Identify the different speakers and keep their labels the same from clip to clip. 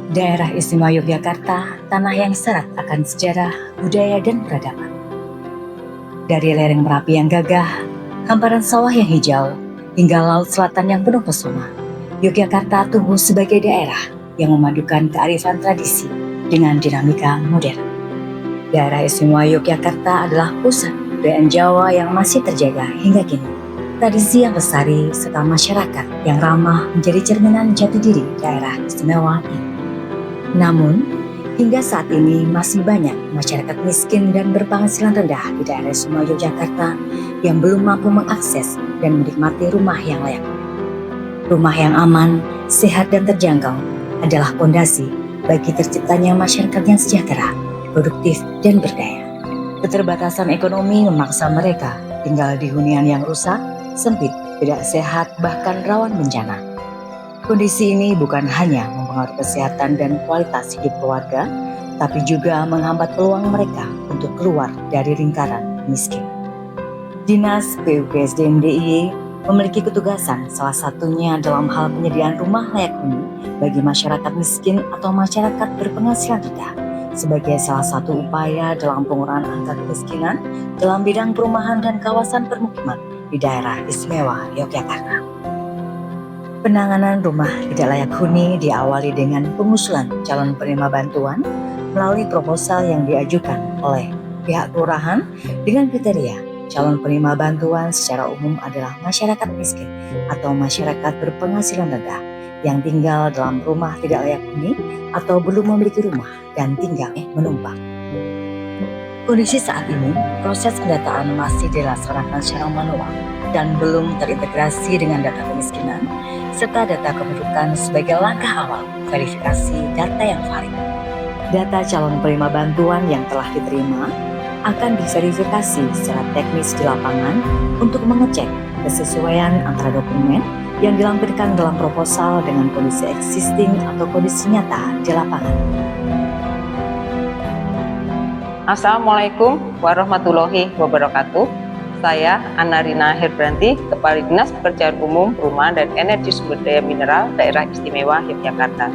Speaker 1: Daerah Istimewa Yogyakarta, tanah yang syarat akan sejarah, budaya, dan peradaban. Dari lereng Merapi yang gagah, hamparan sawah yang hijau, hingga laut selatan yang penuh pesona, Yogyakarta tumbuh sebagai daerah yang memadukan kearifan tradisi dengan dinamika modern. Daerah Istimewa Yogyakarta adalah pusat budaya Jawa yang masih terjaga hingga kini. Tradisi yang lestari serta masyarakat yang ramah menjadi cerminan jati diri daerah istimewa ini. Namun, hingga saat ini masih banyak masyarakat miskin dan berpenghasilan rendah di daerah Istimewa Yogyakarta yang belum mampu mengakses dan menikmati rumah yang layak. Rumah yang aman, sehat, dan terjangkau adalah fondasi bagi terciptanya masyarakat yang sejahtera, produktif, dan berdaya. Keterbatasan ekonomi memaksa mereka tinggal di hunian yang rusak, sempit, tidak sehat, bahkan rawan bencana. Kondisi ini bukan hanya mempengaruhi kesehatan dan kualitas hidup keluarga, tapi juga menghambat peluang mereka untuk keluar dari lingkaran miskin. Dinas PUPSDM DIY memiliki ketugasan, salah satunya dalam hal penyediaan rumah layak huni bagi masyarakat miskin atau masyarakat berpenghasilan rendah, sebagai salah satu upaya dalam pengurangan angka kemiskinan dalam bidang perumahan dan kawasan permukiman di daerah Istimewa Yogyakarta. Penanganan rumah tidak layak huni diawali dengan pengusulan calon penerima bantuan melalui proposal yang diajukan oleh pihak kelurahan dengan kriteria calon penerima bantuan secara umum adalah masyarakat miskin atau masyarakat berpenghasilan rendah yang tinggal dalam rumah tidak layak huni atau belum memiliki rumah dan tinggal menumpang. Kondisi saat ini, proses pendataan masih dilaksanakan secara manual dan belum terintegrasi dengan data kemiskinan serta data kependudukan sebagai langkah awal verifikasi data yang valid. Data calon penerima bantuan yang telah diterima akan diverifikasi secara teknis di lapangan untuk mengecek kesesuaian antara dokumen yang dilampirkan dalam proposal dengan kondisi existing atau kondisi nyata di lapangan.
Speaker 2: Assalamualaikum warahmatullahi wabarakatuh. Saya Anarina Herbranti, Kepala Dinas Pekerjaan Umum, Perumahan dan Energi Sumber Daya Mineral Daerah Istimewa Yogyakarta.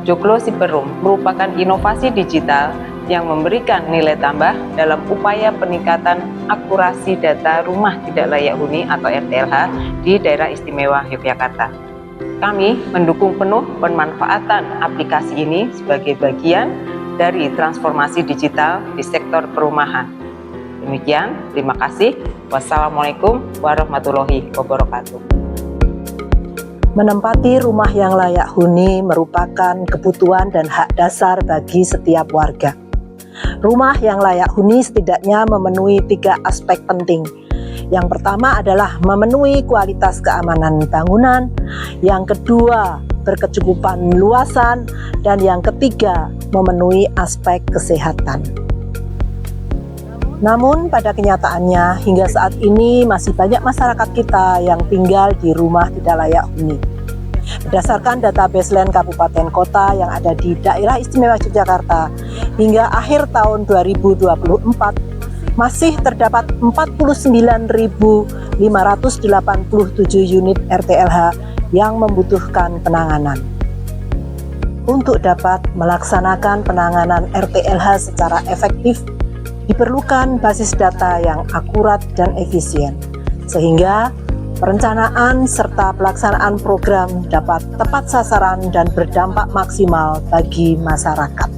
Speaker 2: Joglo Siperum merupakan inovasi digital yang memberikan nilai tambah dalam upaya peningkatan akurasi data rumah tidak layak huni atau RTLH di Daerah Istimewa Yogyakarta. Kami mendukung penuh pemanfaatan aplikasi ini sebagai bagian dari transformasi digital di sektor perumahan. Demikian, terima kasih. Wassalamualaikum warahmatullahi wabarakatuh.
Speaker 3: Menempati rumah yang layak huni merupakan kebutuhan dan hak dasar bagi setiap warga. Rumah yang layak huni setidaknya memenuhi 3 aspek penting. Yang pertama adalah memenuhi kualitas keamanan bangunan, yang kedua berkecukupan luasan, dan yang ketiga memenuhi aspek kesehatan. Namun pada kenyataannya hingga saat ini masih banyak masyarakat kita yang tinggal di rumah tidak layak huni. Berdasarkan data baseline kabupaten kota yang ada di Daerah Istimewa Yogyakarta, hingga akhir tahun 2024 masih terdapat 49.587 unit RTLH yang membutuhkan penanganan. Untuk dapat melaksanakan penanganan RTLH secara efektif, diperlukan basis data yang akurat dan efisien, sehingga perencanaan serta pelaksanaan program dapat tepat sasaran dan berdampak maksimal bagi masyarakat.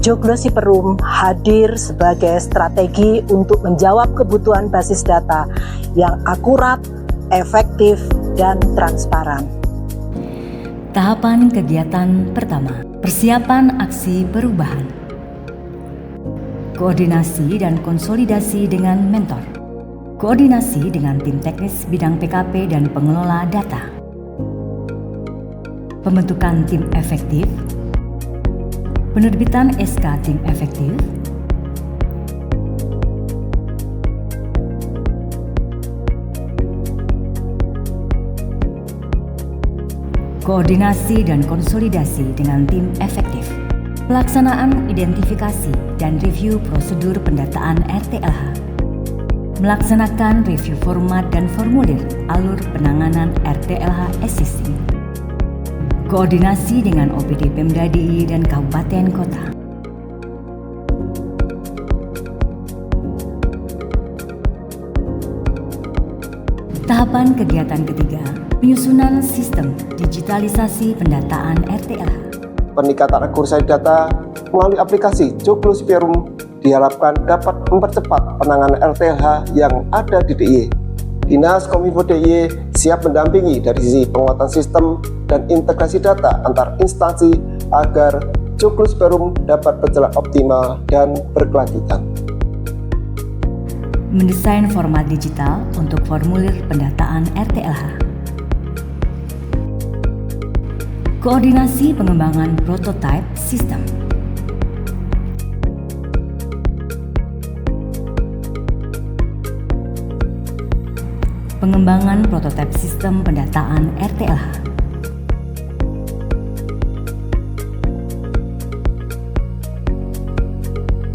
Speaker 3: Joglo Siperum hadir sebagai strategi untuk menjawab kebutuhan basis data yang akurat, efektif, dan transparan.
Speaker 1: Tahapan kegiatan pertama, persiapan aksi perubahan. Koordinasi dan konsolidasi dengan mentor. Koordinasi dengan tim teknis bidang PKP dan pengelola data. Pembentukan tim efektif. Penerbitan SK tim efektif. Koordinasi dan konsolidasi dengan tim efektif. Pelaksanaan identifikasi dan review prosedur pendataan RTLH. Melaksanakan review format dan formulir alur penanganan RTLH existing. Koordinasi dengan OPD Pemda DIY dan Kabupaten Kota. Tahapan kegiatan ketiga, penyusunan sistem digitalisasi pendataan RTLH.
Speaker 4: Peningkatan akurasi data melalui aplikasi Joglo Siperum diharapkan dapat mempercepat penanganan RTLH yang ada di DIY. Dinas Kominfo DIY siap mendampingi dari sisi penguatan sistem dan integrasi data antar instansi agar Joglo Siperum dapat berjalan optimal dan berkelanjutan.
Speaker 1: Mendesain format digital untuk formulir pendataan RTLH. Koordinasi pengembangan prototipe sistem. Pengembangan prototipe sistem pendataan RTLH.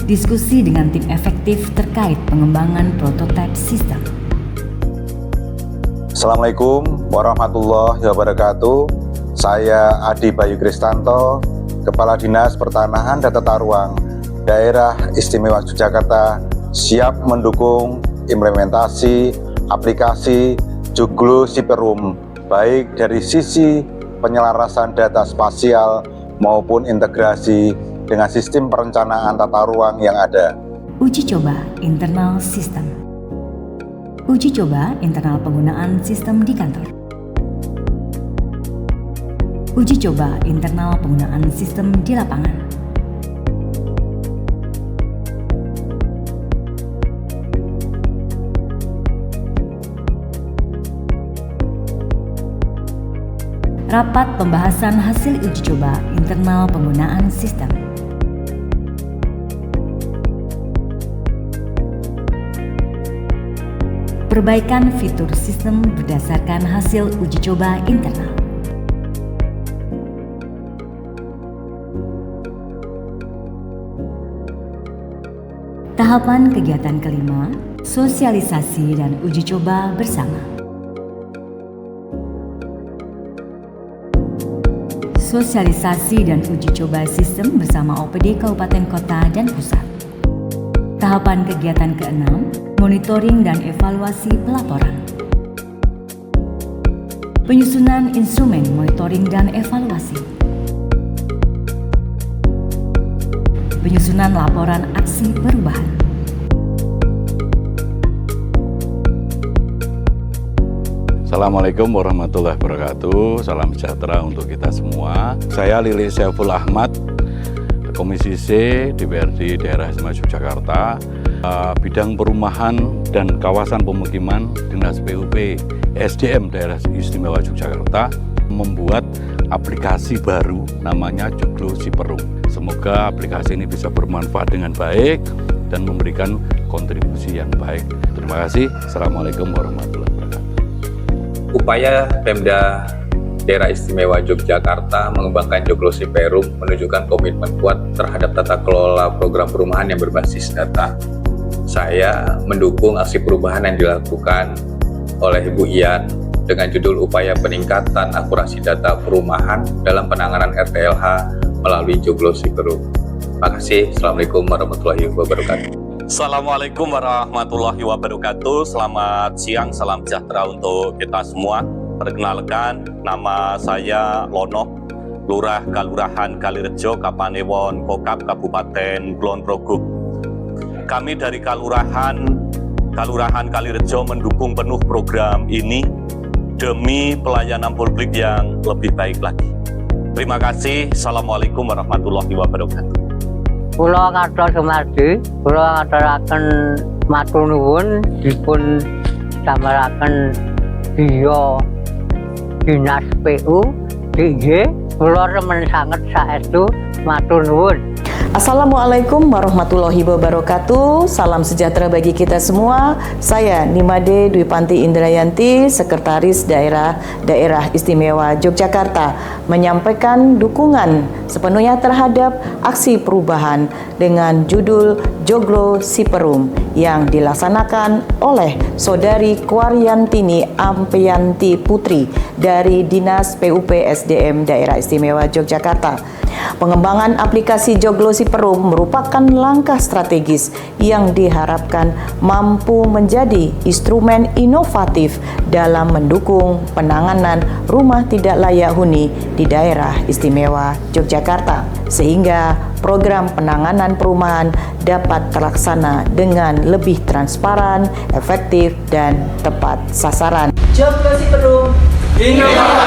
Speaker 1: Diskusi dengan tim efektif terkait pengembangan prototipe sistem.
Speaker 5: Assalamualaikum warahmatullahi wabarakatuh. Saya Adi Bayu Kristanto, Kepala Dinas Pertanahan dan Tata Ruang Daerah Istimewa Yogyakarta, siap mendukung implementasi aplikasi Joglo Siperum, baik dari sisi penyelarasan data spasial maupun integrasi dengan sistem perencanaan tata ruang yang ada.
Speaker 1: Uji coba internal sistem. Uji coba internal penggunaan sistem di kantor. Uji coba internal penggunaan sistem di lapangan. Rapat pembahasan hasil uji coba internal penggunaan sistem. Perbaikan fitur sistem berdasarkan hasil uji coba internal. Tahapan kegiatan kelima, sosialisasi dan uji coba bersama. Sosialisasi dan uji coba sistem bersama OPD Kabupaten Kota dan Pusat. Tahapan kegiatan keenam, monitoring dan evaluasi pelaporan. Penyusunan instrumen monitoring dan evaluasi. Penyusunan laporan aksi perubahan.
Speaker 6: Assalamualaikum warahmatullahi wabarakatuh. Salam sejahtera untuk kita semua. Saya Lili Syaiful Ahmad, Komisi C DPRD Daerah Istimewa Yogyakarta, bidang perumahan dan kawasan pemukiman Dinas PUP SDM Daerah Istimewa Yogyakarta membuat aplikasi baru namanya Joglo Siperum. Semoga aplikasi ini bisa bermanfaat dengan baik dan memberikan kontribusi yang baik. Terima kasih. Assalamualaikum warahmatullahi wabarakatuh.
Speaker 7: Upaya Pemda Daerah Istimewa Yogyakarta mengembangkan Joglo Siperum menunjukkan komitmen kuat terhadap tata kelola program perumahan yang berbasis data. Saya mendukung aksi perubahan yang dilakukan oleh Ibu Ian dengan judul Upaya Peningkatan Akurasi Data Perumahan dalam Penanganan RTLH melalui Joglo Siperum. Terima kasih. Assalamualaikum warahmatullahi wabarakatuh.
Speaker 8: Assalamualaikum warahmatullahi wabarakatuh. Selamat siang, salam sejahtera untuk kita semua. Perkenalkan, nama saya Lono, Lurah Kalurahan Kalirejo, Kapanewon, Kokap, Kabupaten Kulon Progo. Kami dari Kalurahan Kalirejo mendukung penuh program ini demi pelayanan publik yang lebih baik lagi. Terima kasih. Assalamualaikum warahmatullahi wabarakatuh.
Speaker 9: Kula Karto Sumardi, kula ngaturaken matur nuwun dipun damelaken griya Dinas PU DIY, kula remen sanget saestu matur nuwun.
Speaker 3: Assalamualaikum warahmatullahi wabarakatuh. Salam sejahtera bagi kita semua. Saya Nimade Dwi Panti Indrayanti, Sekretaris Daerah Istimewa Yogyakarta, menyampaikan dukungan sepenuhnya terhadap aksi perubahan dengan judul Joglo Siperum yang dilaksanakan oleh Saudari Kuaryantini Ampianti Putri dari Dinas PUP SDM Daerah Istimewa Yogyakarta. Pengembangan aplikasi Joglo Siperum merupakan langkah strategis yang diharapkan mampu menjadi instrumen inovatif dalam mendukung penanganan rumah tidak layak huni di Daerah Istimewa Yogyakarta, sehingga program penanganan perumahan dapat terlaksana dengan lebih transparan, efektif, dan tepat sasaran. Joglo Siperum, inovasi